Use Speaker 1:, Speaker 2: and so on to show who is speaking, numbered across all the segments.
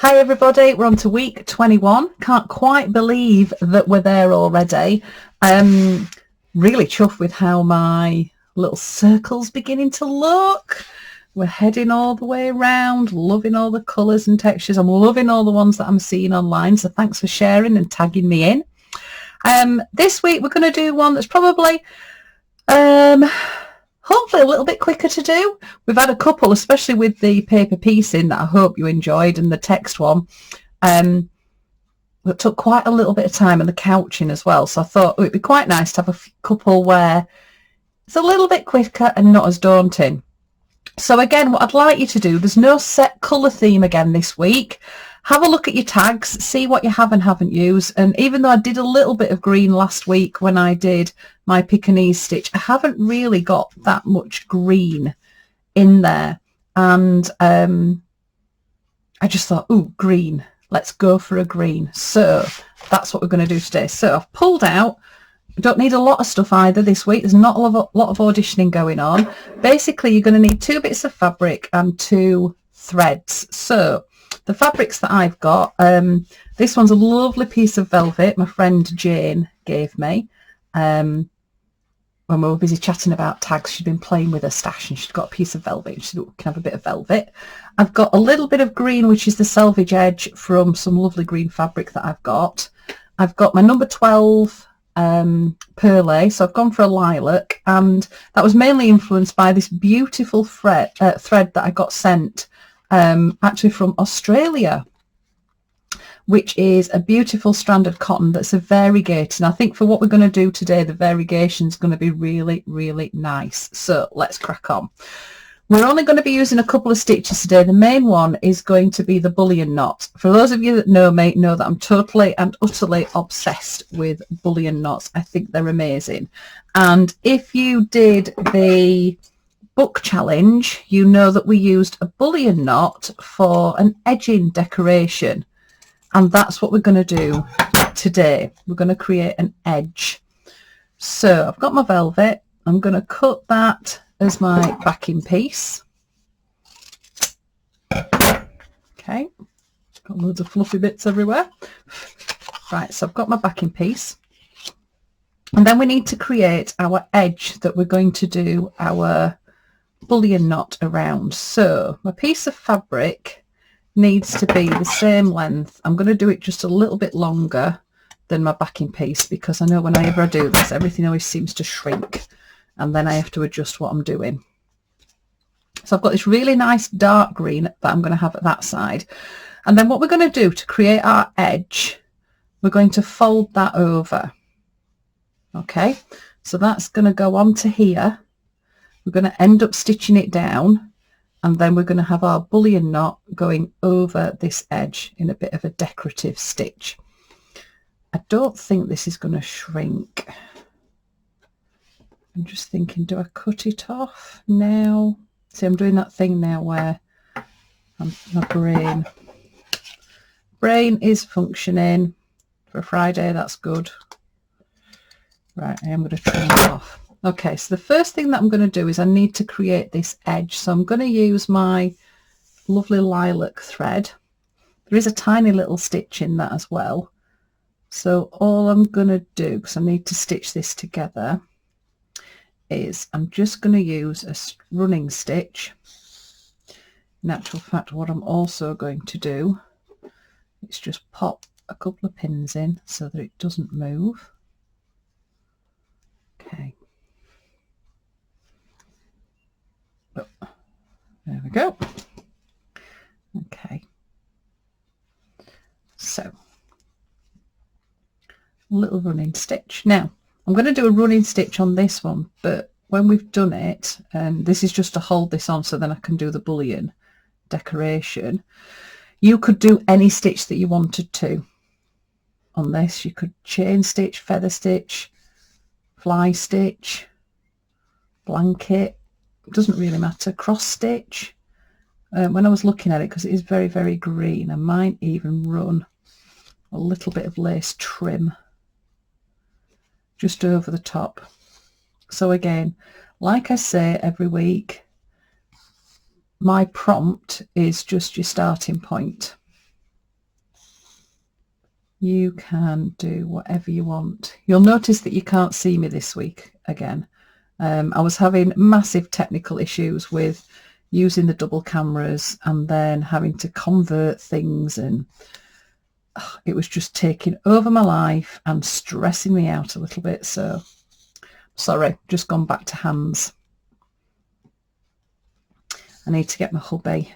Speaker 1: Hi everybody, we're on to week 21. Can't quite believe that we're there already. Really chuffed with how my little circle's beginning to look. We're heading all the way around, loving all the colours and textures. I'm loving all the ones that I'm seeing online, so thanks for sharing and tagging me in. This week we're going to do one that's probably hopefully a little bit quicker to do. We've had a couple, especially with the paper piecing, that I hope you enjoyed, and the text one that took quite a little bit of time, and the couching as well. So I thought it'd be quite nice to have a couple where it's a little bit quicker and not as daunting. So again, what I'd like you to do, there's no set colour theme again this week. Have a look at your tags, see what you have and haven't used. And even though I did a little bit of green last week when I did my Pekingese stitch, I haven't really got that much green in there. And I just thought, ooh, green, let's go for a green. So that's what we're going to do today. So I've pulled out. I don't need a lot of stuff either this week. There's not a lot of auditioning going on. Basically, you're going to need 2 bits of fabric and 2 threads. So the fabrics that I've got, this one's a lovely piece of velvet my friend Jane gave me. When we were busy chatting about tags, she'd been playing with her stash and she'd got a piece of velvet. She said, we can have a bit of velvet. I've got a little bit of green, which is the selvage edge from some lovely green fabric that I've got. I've got my number 12 perlé, so I've gone for a lilac, and that was mainly influenced by this beautiful thread that I got sent actually from Australia, which is a beautiful stranded cotton that's a variegated. And I think for what we're going to do today, the variegation is going to be really, really nice. So let's crack on. We're only going to be using a couple of stitches today. The main one is going to be the bullion knot. For those of you that know me, know that I'm totally and utterly obsessed with bullion knots. I think they're amazing. And if you did the book challenge, you know that we used a bullion knot for an edging decoration. And that's what we're going to do today. We're going to create an edge. So I've got my velvet. I'm going to cut that as my backing piece. Okay, got loads of fluffy bits everywhere. Right, so I've got my backing piece. And then we need to create our edge that we're going to do our bullion knot around. So my piece of fabric needs to be the same length. I'm going to do it just a little bit longer than my backing piece, because I know whenever I do this, everything always seems to shrink, and then I have to adjust what I'm doing. So I've got this really nice dark green that I'm going to have at that side. And then what we're going to do to create our edge, we're going to fold that over. Okay, so that's going to go on to here. We're going to end up stitching it down, and then we're going to have our bullion knot going over this edge in a bit of a decorative stitch. I don't think this is going to shrink. I'm just thinking, do I cut it off now? See, I'm doing that thing now where my brain is functioning. For Friday, that's good. Right, I am going to trim it off. Okay, so the first thing that I'm going to do is I need to create this edge. So I'm going to use my lovely lilac thread. There is a tiny little stitch in that as well. So all I'm going to do, because I need to stitch this together, is I'm just going to use a running stitch. In actual fact, what I'm also going to do is just pop a couple of pins in so that it doesn't move. Okay. Oh, there we go. Okay. So, little running stitch. Now, I'm going to do a running stitch on this one, but when we've done it, and this is just to hold this on so then I can do the bullion decoration, you could do any stitch that you wanted to on this. You could chain stitch, feather stitch, fly stitch, blanket, it doesn't really matter, cross stitch. When I was looking at it, because it is very, very green, I might even run a little bit of lace trim just over the top. So again, like I say every week, my prompt is just your starting point. You can do whatever you want. You'll notice that you can't see me this week again. I was having massive technical issues with using the double cameras and then having to convert things, and it was just taking over my life and stressing me out a little bit. So sorry, just gone back to hands. I need to get my hubby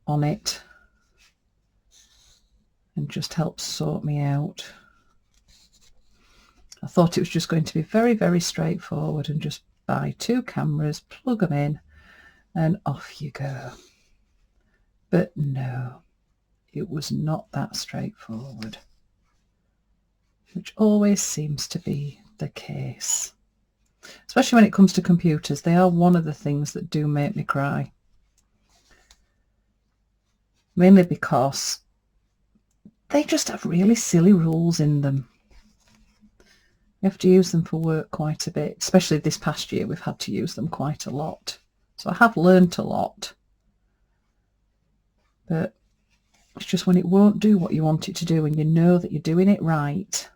Speaker 1: on it and just help sort me out. I thought it was just going to be very, very straightforward and just buy 2 cameras, plug them in, and off you go. But no, it was not that straightforward, which always seems to be the case. Especially when it comes to computers, they are one of the things that do make me cry. Mainly because they just have really silly rules in them. You have to use them for work quite a bit, especially this past year we've had to use them quite a lot. So I have learnt a lot. But it's just when it won't do what you want it to do and you know that you're doing it right,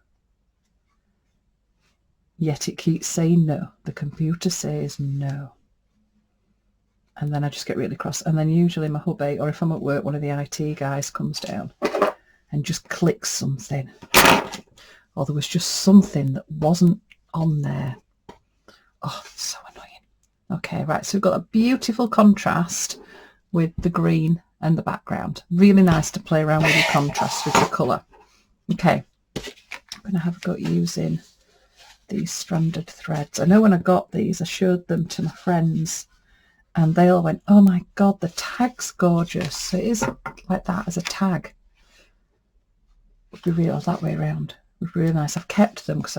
Speaker 1: yet it keeps saying no. The computer says no. And then I just get really cross. And then usually my hubby, or if I'm at work, one of the IT guys comes down and just clicks something. Or there was just something that wasn't on there. Oh, it's so annoying. Okay, right, so we've got a beautiful contrast with the green and the background. Really nice to play around with the contrast with the colour. Okay, I'm going to have a go at using these stranded threads. I know when I got these, I showed them to my friends and they all went, oh my God, the tag's gorgeous. So it is like that as a tag. Would be real that way around. Would be really nice. I've kept them because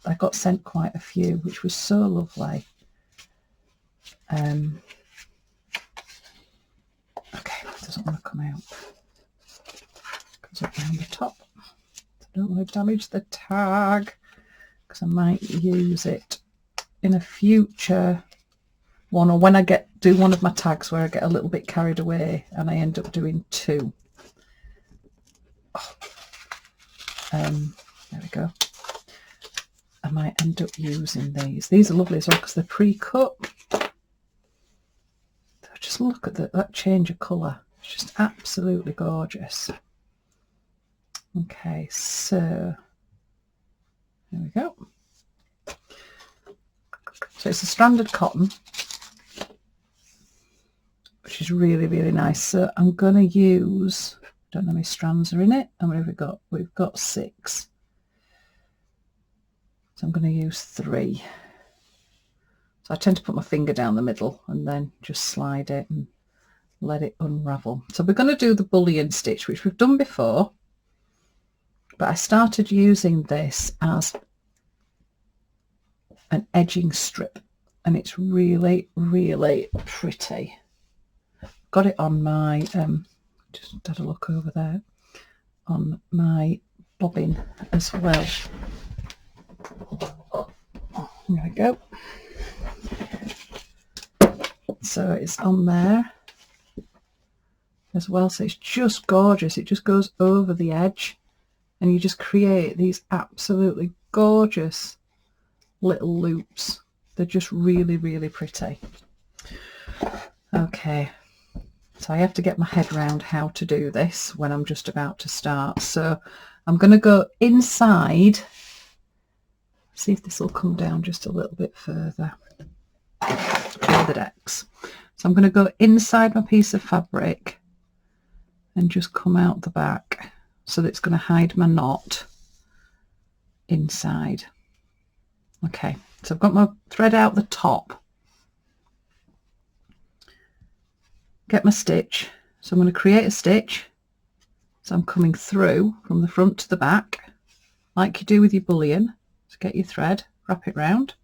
Speaker 1: I got sent quite a few, which was so lovely. Okay, it doesn't want to come out. Comes up around the top. I don't want to damage the tag because I might use it in a future one, or when I do one of my tags where I get a little bit carried away and I end up doing 2. There we go. I might end up using these. These are lovely as well because they're pre-cut. Just look at that change of colour. It's just absolutely gorgeous. Okay, so there we go. So it's a stranded cotton, which is really, really nice. So I'm going to use, I don't know how many strands are in it. And what have we got? We've got 6. So I'm going to use 3. So I tend to put my finger down the middle and then just slide it and let it unravel. So we're going to do the bullion stitch, which we've done before, but I started using this as an edging strip and it's really, really pretty. Got it on my, just had a look over there, on my bobbin as well. There we go. So it's on there as well. So it's just gorgeous. It just goes over the edge and you just create these absolutely gorgeous little loops. They're just really, really pretty. Okay, so I have to get my head around how to do this when I'm just about to start. So I'm going to go inside, see if this will come down just a little bit further. The decks. So I'm going to go inside my piece of fabric and just come out the back so that it's going to hide my knot inside. Okay, so I've got my thread out the top. Get my stitch. So I'm going to create a stitch. So I'm coming through from the front to the back like you do with your bullion. So get your thread, wrap it round.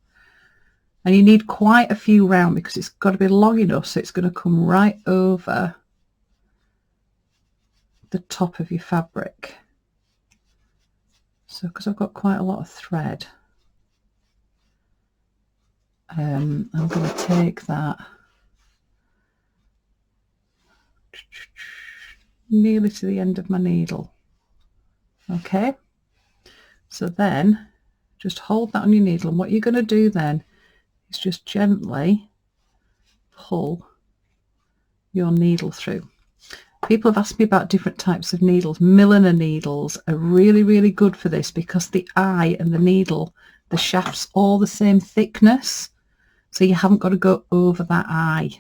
Speaker 1: And you need quite a few round because it's got to be long enough so it's going to come right over the top of your fabric. So because I've got quite a lot of thread, I'm going to take that nearly to the end of my needle. Okay, so then just hold that on your needle, and what you're going to do then is just gently pull your needle through. People have asked me about different types of needles. Milliner needles are really, really good for this because the eye and the needle, the shaft's all the same thickness, so you haven't got to go over that eye.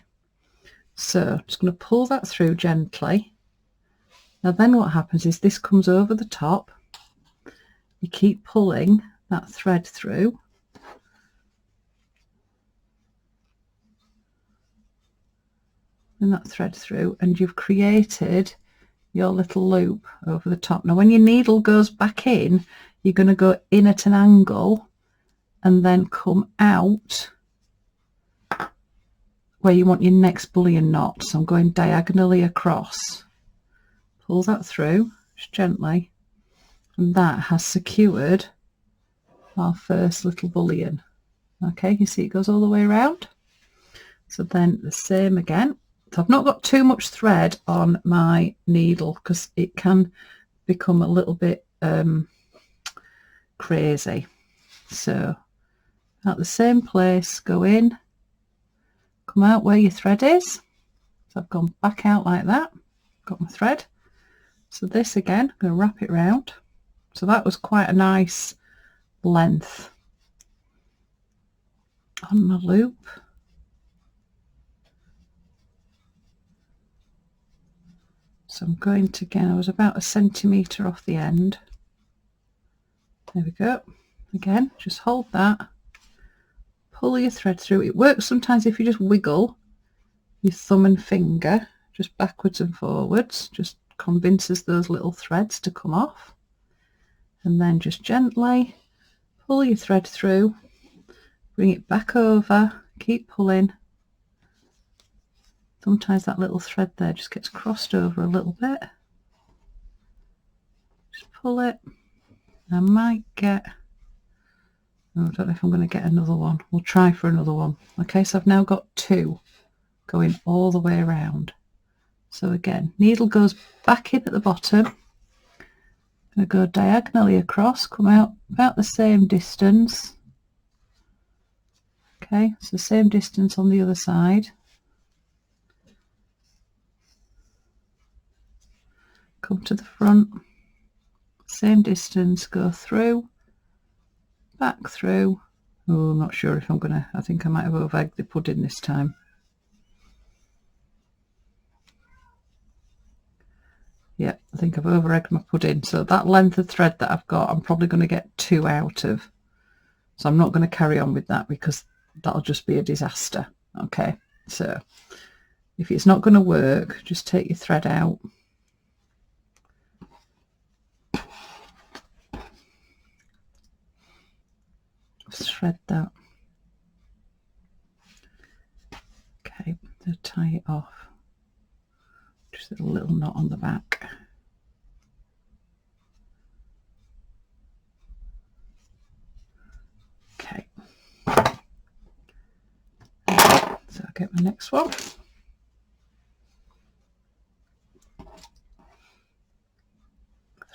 Speaker 1: So I'm just going to pull that through gently. Now then what happens is this comes over the top. You keep pulling that thread through. And that thread through, and you've created your little loop over the top. Now when your needle goes back in, you're going to go in at an angle and then come out where you want your next bullion knot. So I'm going diagonally across. Pull that through just gently, and that has secured our first little bullion. Okay, you see it goes all the way around. So then the same again. So I've not got too much thread on my needle because it can become a little bit crazy. So at the same place, go in, come out where your thread is. So I've gone back out like that, got my thread. So this again, I'm going to wrap it round. So that was quite a nice length on my loop. So I'm going to, again, I was about 1 centimetre off the end. There we go. Again, just hold that, pull your thread through. It works sometimes if you just wiggle your thumb and finger just backwards and forwards, just convinces those little threads to come off. And then just gently pull your thread through, bring it back over, keep pulling. Sometimes that little thread there just gets crossed over a little bit. Just pull it. I might get, oh, I don't know if I'm going to get another one. We'll try for another one. Okay, so I've now got 2 going all the way around. So again, needle goes back in at the bottom. I'm going to go diagonally across, come out about the same distance. Okay, so same distance on the other side. Come to the front, same distance, go through, back through. Oh, I'm not sure if I'm gonna, I think I might have over-egged the pudding this time. Yeah, I think I've over-egged my pudding. So that length of thread that I've got, I'm probably going to get 2 out of. So I'm not going to carry on with that because that'll just be a disaster. Okay, so if it's not going to work, just take your thread out. Thread that. Okay, so tie it off. Just a little knot on the back. Okay. So I'll get my next one.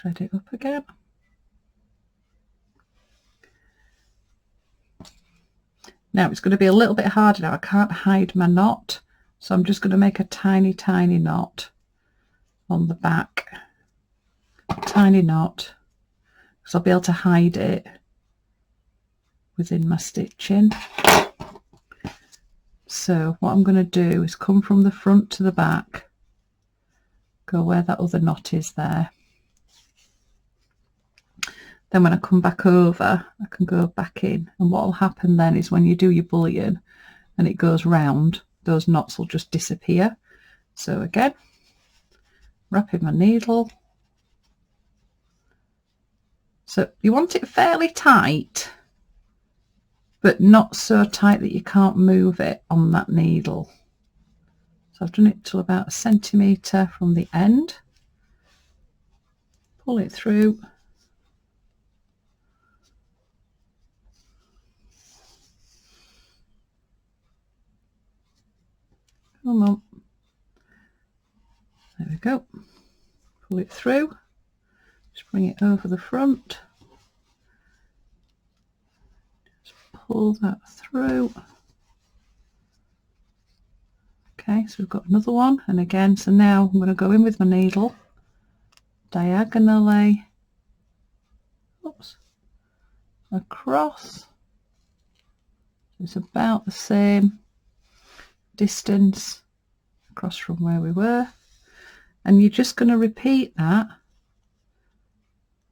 Speaker 1: Thread it up again. Now it's going to be a little bit harder now. I can't hide my knot, so I'm just going to make a tiny, tiny knot on the back. A tiny knot, because I'll be able to hide it within my stitching. So what I'm going to do is come from the front to the back, go where that other knot is there. Then when I come back over, I can go back in, and what will happen then is when you do your bullion and it goes round, those knots will just disappear. So again, wrapping my needle. So you want it fairly tight, but not so tight that you can't move it on that needle. So I've done it till about 1 centimetre from the end. Pull it through. Come on. There we go. Pull it through. Just bring it over the front. Just pull that through. Okay, so we've got another one, and again, so now I'm going to go in with my needle diagonally, oops, across. It's about the same distance across from where we were, and you're just going to repeat that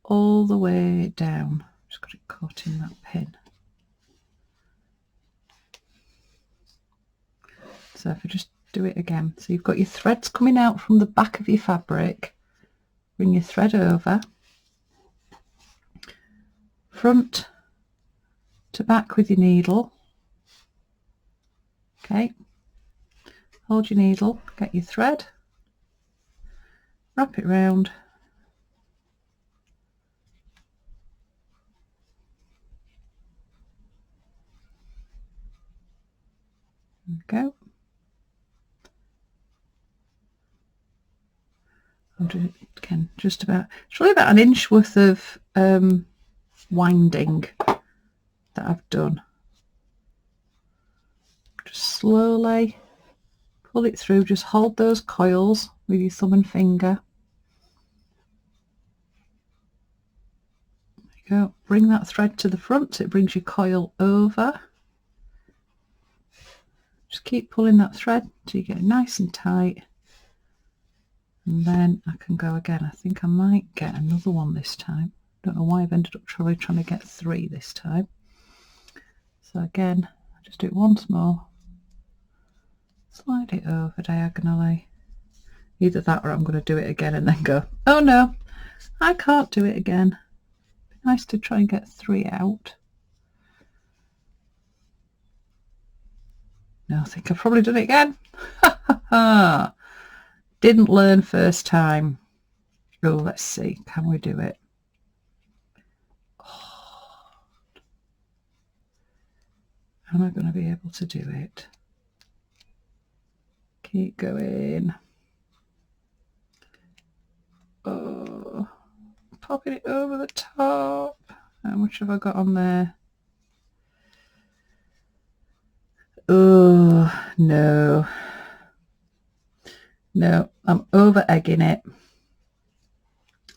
Speaker 1: all the way down. Just got it caught in that pin. So if I just do it again, so you've got your threads coming out from the back of your fabric, bring your thread over, front to back with your needle. Okay, hold your needle, get your thread, wrap it round, there we go. I'll do it again, just about, it's really about an inch worth of winding that I've done. Just slowly pull it through, just hold those coils with your thumb and finger. There you go, bring that thread to the front so it brings your coil over. Just keep pulling that thread till you get it nice and tight. And then I can go again. I think I might get another one this time. Don't know why I've ended up trying to get 3 this time. So again, I just do it once more. Slide it over diagonally. Either that or I'm going to do it again and then go, oh no, I can't do it again. It'd be nice to try and get 3 out. No, I think I've probably done it again. Ha ha ha. Didn't learn first time. Oh, let's see. Can we do it? Oh. Am I going to be able to do it? Keep going. Oh, popping it over the top. How much have I got on there? Oh, no. No, I'm over egging it.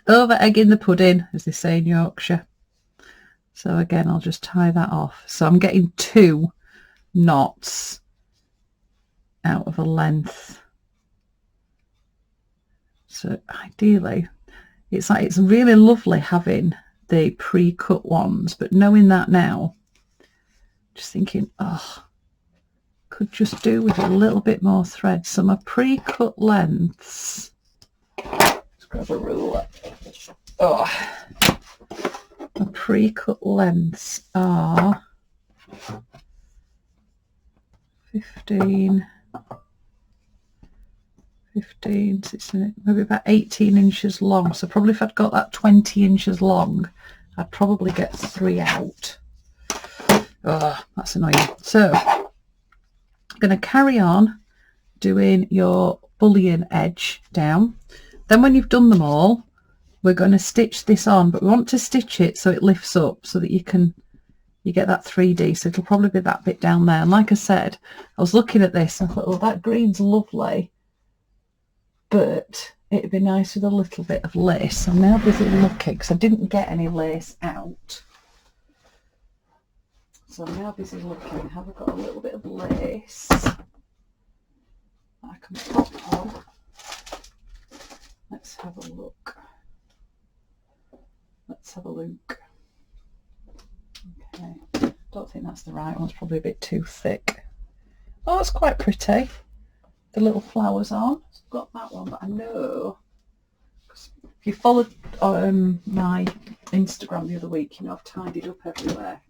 Speaker 1: Over egging the pudding, as they say in Yorkshire. So again, I'll just tie that off. So I'm getting 2 knots out of a length. So ideally, it's like, it's really lovely having the pre-cut ones, but knowing that now, just thinking, oh, could just do with a little bit more thread. So my pre-cut lengths, let's grab a ruler. Oh, my pre-cut lengths are 15, 16, maybe about 18 inches long. So probably if I'd got that 20 inches long, I'd probably get 3 out. Oh, that's annoying. So going to carry on doing your bullion edge down. Then when you've done them all, we're going to stitch this on, but we want to stitch it so it lifts up so that you get that 3D. So it'll probably be that bit down there. And like I said, I was looking at this and I thought, oh, that green's lovely, but it'd be nice with a little bit of lace. I'm now busy looking because I didn't get any lace out. So I'm now busy looking. Have I got a little bit of lace that I can pop on? Let's have a look. Let's have a look. Okay. Don't think that's the right one. It's probably a bit too thick. Oh, it's quite pretty. The little flowers on. I've got that one, but I know, if you followed my Instagram the other week, you know I've tidied up everywhere.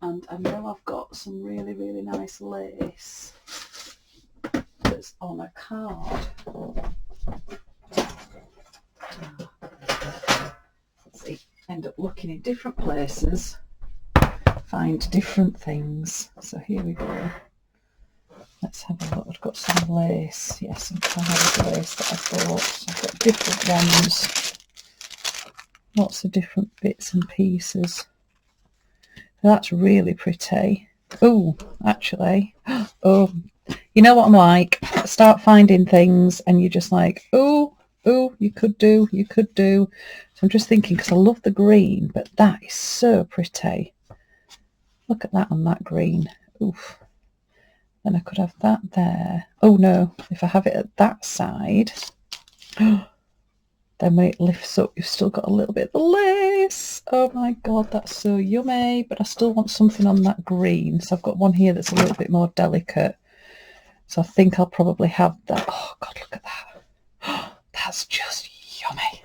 Speaker 1: And I know I've got some really, really nice lace that's on a card. See, end up looking in different places, find different things. So here we go. Let's have a look. I've got some lace. Yes, some card lace that I bought. So I've got different ones. lots of different bits and pieces. That's really pretty. Oh, actually, oh, you know what I'm like? Start finding things and you're just like, oh, you could do. So I'm just thinking, because I love the green, but that is so pretty. Look at that on that green. Oof. Then I could have that there. Oh no, if I have it at that side, then when it lifts up, you've still got a little bit of the lace. Oh my God, that's so yummy. But I still want something on that green. So I've got one here that's a little bit more delicate. So I think I'll probably have that. Oh God, look at that. That's just yummy.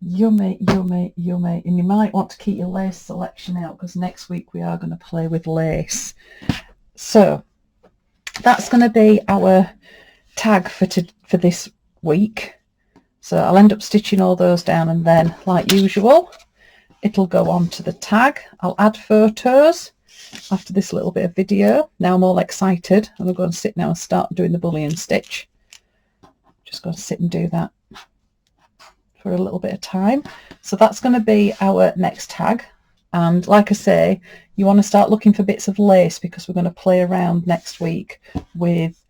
Speaker 1: Yummy. And you might want to keep your lace selection out, because next week we are going to play with lace. So that's going to be our tag for this week. So I'll end up stitching all those down, and then, like usual, it'll go on to the tag. I'll add photos after this little bit of video. Now I'm all excited, and I'm going to sit now and start doing the bullion stitch. Just going to sit and do that for a little bit of time. So that's going to be our next tag. And like I say, you want to start looking for bits of lace, because we're going to play around next week with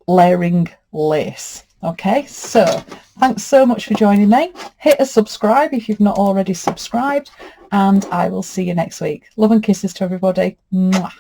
Speaker 1: layering lace. Okay, so thanks so much for joining me. Hit a subscribe if you've not already subscribed, and I will see you next week. Love and kisses to everybody. Mwah.